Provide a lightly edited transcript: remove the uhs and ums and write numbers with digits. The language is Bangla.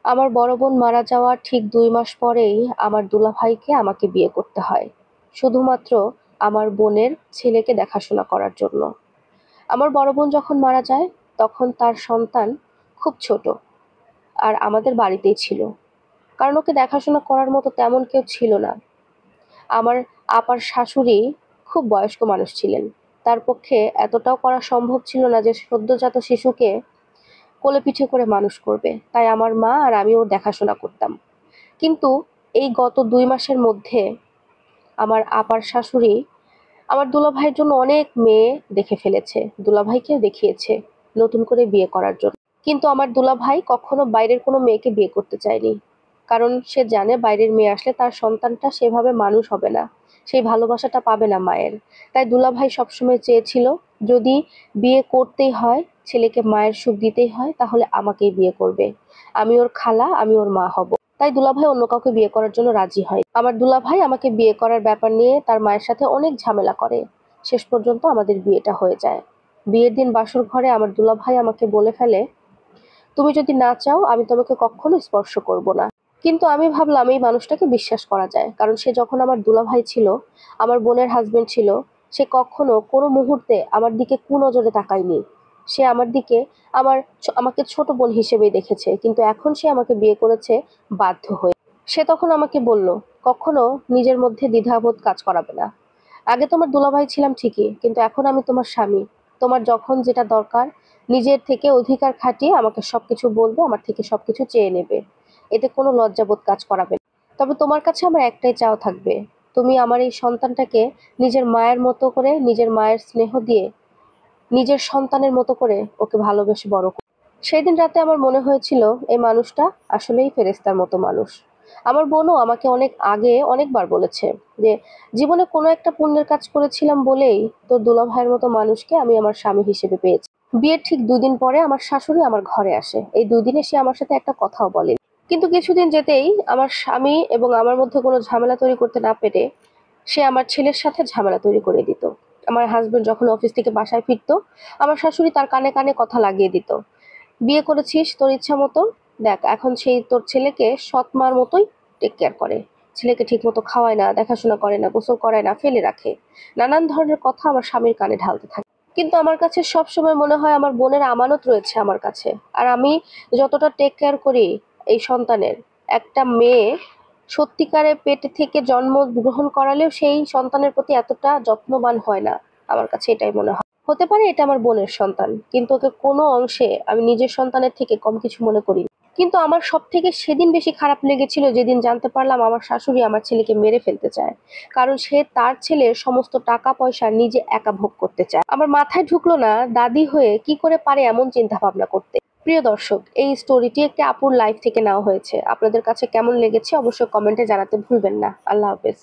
আমার বড় বোন মারা যাওয়ার ঠিক ২ মাস পরেই আমার দুলাভাইকে আমাকে বিয়ে করতে হয়। শুধুমাত্র আমার বোনের ছেলেকে দেখাশোনা করার জন্য। আমার বড় বোন যখন মারা যায়, তখন তার সন্তান খুব ছোট। আর আমাদের বাড়িতেই ছিল। কারণ ওকে দেখাশোনা করার মতো তেমন কেউ ছিল না। আমার আপার শাশুড়ি খুব বয়স্ক মানুষ ছিলেন। তার পক্ষে এতটাও করা সম্ভব ছিল না যে সদ্যোজাত শিশুকে কোলে-পিঠে করে মানুষ করবে। তাই আমার মা আর আমি ওর দেখাশোনা করতাম। কিন্তু এই গত ২ মাসের মধ্যে আমার আপার শাশুড়ি আমার দুলাভাইয়ের জন্য অনেক মেয়ে দেখে ফেলেছে। দুলাভাইকেও দেখিয়েছে নতুন করে বিয়ে করার জন্য। কিন্তু আমার দুলাভাই কখনো বাইরের কোনো মেয়েকে বিয়ে করতে চায়নি। কারণ সে জানে বাইরের মেয়ে আসলে তার সন্তানটা সেভাবে মানুষ হবে না। সেই ভালোবাসাটা পাবে না মায়ের। তাই দুলাভাই সবসময় চেয়েছিল যদি বিয়ে করতেই হয়, ছেলেকে মায়ের সুখ দিতেই হয় তাহলে আমাকেই বিয়ে করবে। আমি ওর খালা, আমি ওর মা হব। তাই দুলাভাই অন্য কাউকে বিয়ে করার জন্য রাজি হয়। আমার দুলাভাই আমাকে বিয়ে করার ব্যাপার নিয়ে তার মায়ের সাথে অনেক ঝামেলা করে। শেষ পর্যন্ত আমাদের বিয়েটা হয়ে যায়। বিয়ের দিন বাসর ঘরে আমার দুলাভাই আমাকে বলে ফেলে, তুমি যদি না চাও আমি তোমাকে কখনো স্পর্শ করব না। কিন্তু আমি ভাবলাম এই মানুষটাকে বিশ্বাস করা যায়। কারণ সে যখন আমার দুলাভাই ছিল, আমার বোনের হাসব্যান্ড ছিল, সে কখনো কোনো মুহূর্তে আমার দিকে কুনজরে তাকায়নি। সে আমার দিকে আমাকে ছোট বোন হিসেবেই দেখেছে। কিন্তু এখন সে আমাকে বিয়ে করেছে বাধ্য হয়ে। সে তখন আমাকে বলল, কখনো নিজের মধ্যে দ্বিধাবোধ কাজ করাবে না। আগে তোমার দুলাভাই ছিলাম ঠিকই, কিন্তু এখন আমি তোমার স্বামী। তোমার যখন যেটা দরকার নিজের থেকে অধিকার খাটিয়ে আমাকে সবকিছু বলবে, আমার থেকে সবকিছু চেয়ে নেবে। এতে কোনো লজ্জাবোধ কাজ করাবে না। তবে তোমার কাছে আমার একটাই চাওয়া থাকবে, তুমি আমার এই সন্তানটাকে নিজের মায়ের মতো করে, নিজের মায়ের স্নেহ দিয়ে, নিজের সন্তানের মতো করে ওকে ভালোবেসে বড় করো। সেদিন রাতে আমার মনে হয়েছিল এই মানুষটা আসলেই ফেরেশতার মতো মানুষ। আমার বোনও আমাকে অনেক আগে অনেকবার বলেছে যে, জীবনে কোনো একটা পুণ্যের কাজ করেছিলাম বলেই তোর দুলাভাইয়ের মতো মানুষকে আমি আমার স্বামী হিসেবে পেয়েছি। বিয়ের ঠিক ২ দিন পরে আমার শাশুড়ি আমার ঘরে আসে। এই ২ দিনে সে আমার সাথে একটা কথাও বলেনি। কিন্তু কিছুদিন যেতেই আমার স্বামী এবং আমার মধ্যে কোনো ঝামেলা তৈরি করতে না পেরে সে আমার ছেলের সাথে ঝামেলা তৈরি করে দিত। আমার হাসব্যান্ড যখন অফিস থেকে বাসায় ফিরতো, আমার শাশুড়ি তার কানে কানে কথা লাগিয়ে দিত, বিয়ে করেছিস তোর ইচ্ছা মতো, দেখ এখন সেই তোর ছেলেকে সৎ মার মতোই টেক কেয়ার করে। ছেলেকে ঠিক মতো খাওয়ায় না, দেখাশোনা করে না, গোসল করায় না, ফেলে রাখে। নানান ধরনের কথা আমার স্বামীর কানে ঢালতে থাকে। কিন্তু আমার কাছে সবসময় মনে হয় আমার বোনের আমানত রয়েছে আমার কাছে। আর আমি যতটা টেক কেয়ার করি এই সন্তানের, একটা মেয়ে সত্যিকারের পেটে থেকে জন্ম গ্রহণ করালেও সেই সন্তানের প্রতি এতটা যত্নবান হয় না। আমার কাছে এটাই মনে হয়। হতে পারে এটা আমার বোনের সন্তান, কিন্তু ওকে কোনো অংশে আমি নিজের সন্তানের থেকে কম কিছু মনে করি না। কিন্তু আমার সবথেকে সেদিন বেশি খারাপ লেগেছিল যেদিন জানতে পারলাম আমার শাশুড়ি আমার ছেলেকে মেরে ফেলতে চায়। কারণ সে তার ছেলের সমস্ত টাকা পয়সা নিজে একা ভোগ করতে চায়। আমার মাথায় ঢুকলো না দাদি হয়ে কি করে পারে এমন চিন্তা ভাবনা করতে। প্রিয় দর্শক, এই স্টোরিটি একটি আপুর লাইফ থেকে নেওয়া হয়েছে। আপনাদের কাছে কেমন লেগেছে অবশ্যই কমেন্টে জানাতে ভুলবেন না। আল্লাহ হাফেজ।